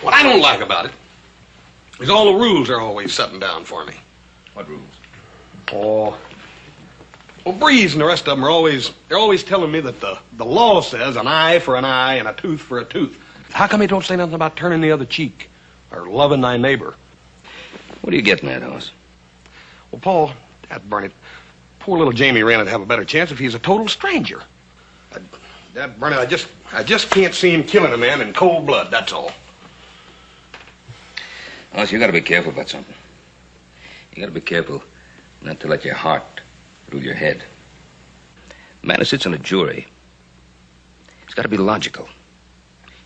What I don't like about it is all the rules they're always setting down for me. What rules? Oh, well, Breeze and the rest of them they're always telling me that the law says an eye for an eye and a tooth for a tooth. How come they don't say nothing about turning the other cheek or loving thy neighbor? What are you getting at, Hoss? Well, Paul, Dad burn it, poor little Jamie Wren would have a better chance if he's a total stranger. Dad burn it, I just can't see him killing a man in cold blood, that's all. Hoss, you gotta be careful about something. You gotta be careful not to let your heart rule your head. The man who sits on a jury, he's gotta be logical.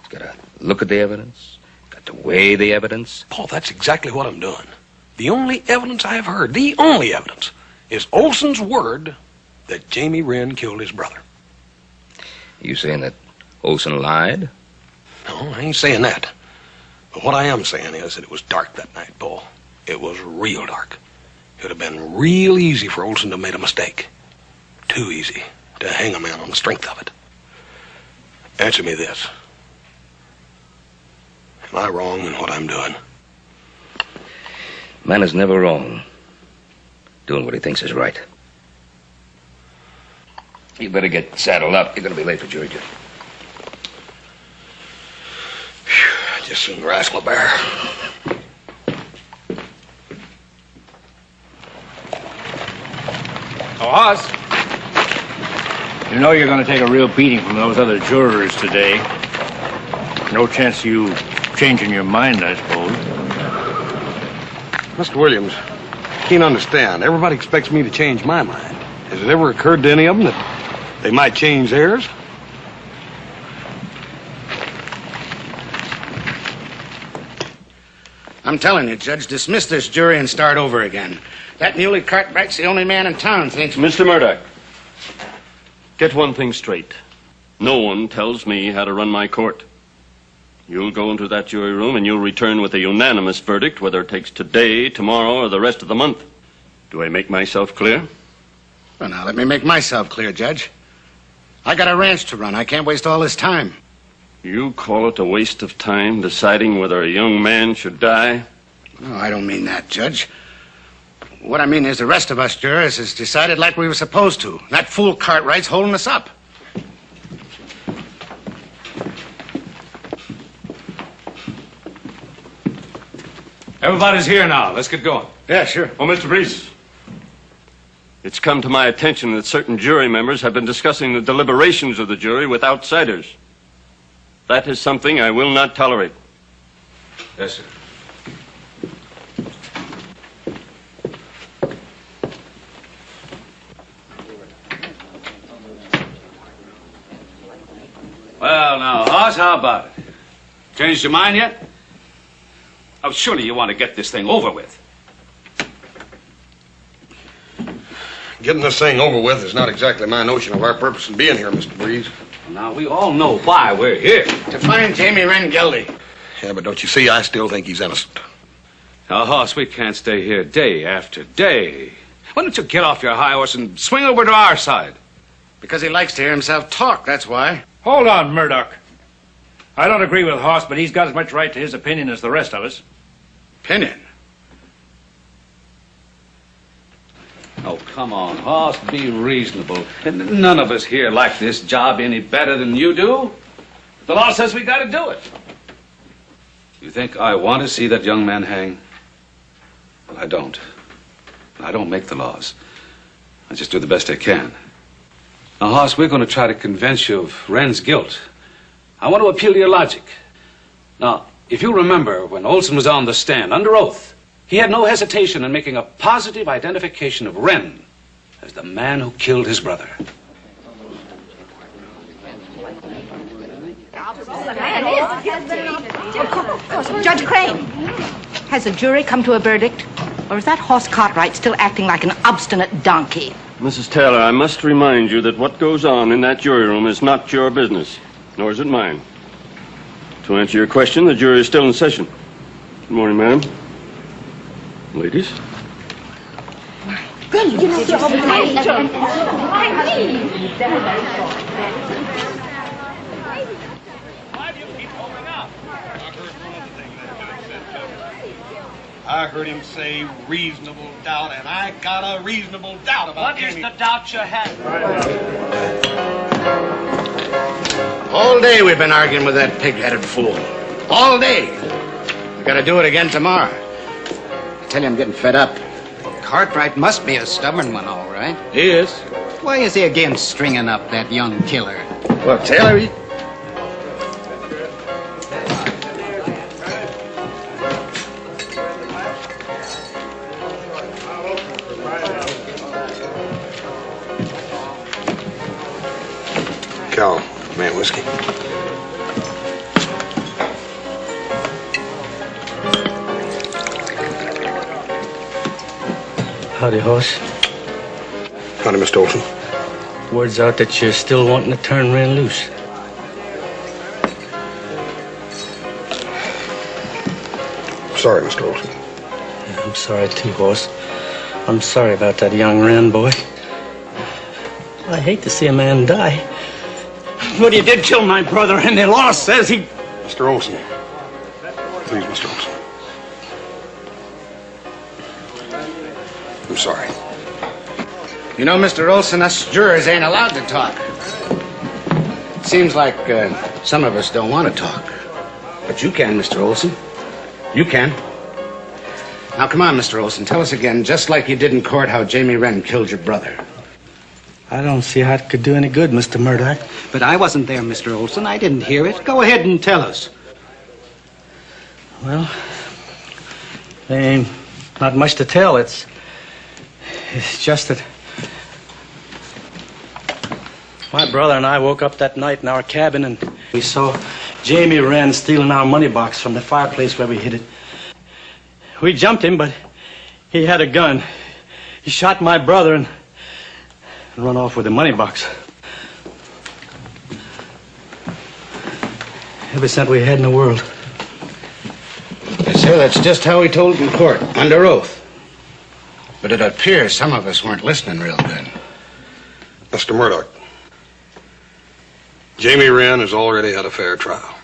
He's gotta look at the evidence, got to weigh the evidence. Paul, that's exactly what I'm doing. The only evidence I have heard, the only evidence, is Olson's word that Jamie Wren killed his brother. You saying that Olson lied? No, I ain't saying that. But what I am saying is that it was dark that night, Paul. It was real dark. It would have been real easy for Olson to have made a mistake. Too easy to hang a man on the strength of it. Answer me this. Am I wrong in what I'm doing? Man is never wrong. Doing what he thinks is right. You better get saddled up. You're gonna be late for jury duty. Just soon grass my bear. Oh, Hoss. You know you're going to take a real beating from those other jurors today. No chance of you changing your mind, I suppose. Mr. Williams, I can't understand. Everybody expects me to change my mind. Has it ever occurred to any of them that they might change theirs? I'm telling you, Judge, dismiss this jury and start over again. That Muley Cartwright's the only man in town thinks... Mr. Murdoch, get one thing straight. No one tells me how to run my court. You'll go into that jury room and you'll return with a unanimous verdict, whether it takes today, tomorrow, or the rest of the month. Do I make myself clear? Well, now, let me make myself clear, Judge. I got a ranch to run. I can't waste all this time. You call it a waste of time deciding whether a young man should die? No, I don't mean that, Judge. What I mean is the rest of us jurors has decided like we were supposed to. That fool Cartwright's holding us up. Everybody's here now. Let's get going. Yeah, sure. Oh, Mr. Breeze, it's come to my attention that certain jury members have been discussing the deliberations of the jury with outsiders. That is something I will not tolerate. Yes, sir. Well, now, Hoss, how about it? Changed your mind yet? Oh, surely you want to get this thing over with. Getting this thing over with is not exactly my notion of our purpose in being here, Mr. Breeze. Now, we all know why we're here. To find Jamie Wren guilty. Yeah, but don't you see, I still think he's innocent. Now, Hoss, we can't stay here day after day. Why don't you get off your high horse and swing over to our side? Because he likes to hear himself talk, that's why. Hold on, Murdoch. I don't agree with Hoss, but he's got as much right to his opinion as the rest of us. Opinion? Oh, come on, Hoss, be reasonable. And none of us here like this job any better than you do. The law says we got to do it. You think I want to see that young man hang? Well, I don't. I don't make the laws. I just do the best I can. Now, Hoss, we're going to try to convince you of Wren's guilt. I want to appeal to your logic. Now, if you remember when Olson was on the stand under oath, he had no hesitation in making a positive identification of Wren as the man who killed his brother. Of course. Judge Crane, has the jury come to a verdict? Or is that Hoss Cartwright still acting like an obstinate donkey? Mrs. Taylor, I must remind you that what goes on in that jury room is not your business, nor is it mine. To answer your question, the jury is still in session. Good morning, ma'am. Ladies? I heard him say reasonable doubt, and I got a reasonable doubt about What is the doubt you have? All day we've been arguing with that pig-headed fool. All day. We gotta do it again tomorrow. I tell you, I'm getting fed up. Cartwright must be a stubborn one, all right. He is. Why is he again stringing up that young killer? Well, Taylor, he... Cal, man, whiskey. Howdy, horse. Howdy, Mr. Olson. Word's out that you're still wanting to turn Wren loose. Sorry, Mr. Olson. Yeah, I'm sorry too, horse. I'm sorry about that young Wren boy. I hate to see a man die. But he did kill my brother, and the law says he... Mr. Olson. Please, Mr. Olson. I'm sorry. You know, Mr. Olson, us jurors ain't allowed to talk. It seems like some of us don't want to talk. But you can, Mr. Olson. You can. Now, come on, Mr. Olson. Tell us again, just like you did in court, how Jamie Wren killed your brother. I don't see how it could do any good, Mr. Murdoch. But I wasn't there, Mr. Olson. I didn't hear it. Go ahead and tell us. Well, there ain't not much to tell. It's just that my brother and I woke up that night in our cabin and we saw Jamie Wren stealing our money box from the fireplace where we hid it. We jumped him, but he had a gun. He shot my brother and run off with the money box. Every cent we had in the world. Yes, sir, that's just how he told in court, under oath. But it appears some of us weren't listening real good. Mr. Murdoch, Jamie Wren has already had a fair trial.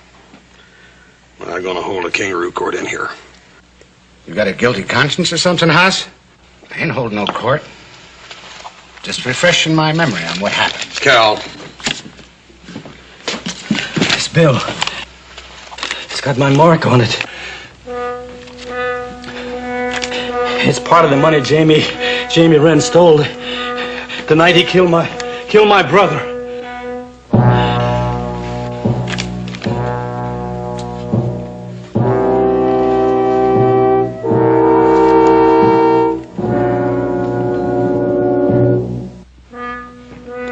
We're not going to hold a kangaroo court in here. You got a guilty conscience or something, Haas? I ain't holding no court. Just refreshing my memory on what happened. Cal. This bill. It's got my mark on it. It's part of the money Jamie Wren stole the night he killed my brother.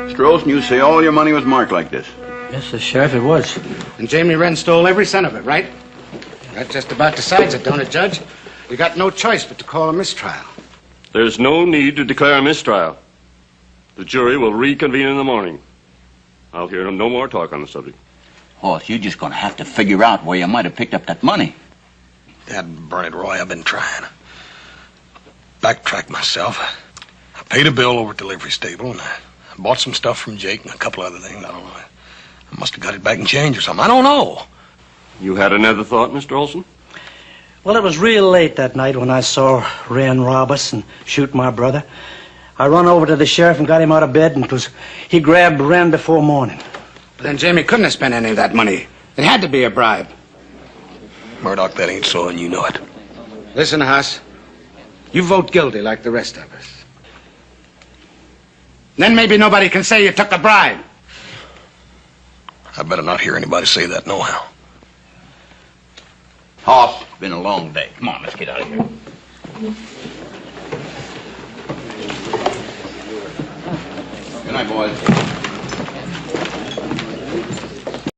Mr. Olson, you say all your money was marked like this? Yes, sir, Sheriff, it was. And Jamie Wren stole every cent of it, right? That just about decides it, don't it, Judge? You got no choice but to call a mistrial. There's no need to declare a mistrial. The jury will reconvene in the morning. I'll hear no more talk on the subject. Hoss, you're just going to have to figure out where you might have picked up that money. Dad, burn it, Roy. I've been trying. Backtracked myself. I paid a bill over at the livery stable, and I bought some stuff from Jake and a couple other things. I don't know. I must have got it back in change or something. I don't know. You had another thought, Mr. Olson? Well, it was real late that night when I saw Wren rob us and shoot my brother. I run over to the sheriff and got him out of bed, and he grabbed Wren before morning. But then Jamie couldn't have spent any of that money. It had to be a bribe. Murdoch, that ain't so, and you know it. Listen, Haas. You vote guilty like the rest of us. Then maybe nobody can say you took a bribe. I better not hear anybody say that nohow. Hoss, it's been a long day. Come on, let's get out of here. Good night, boys.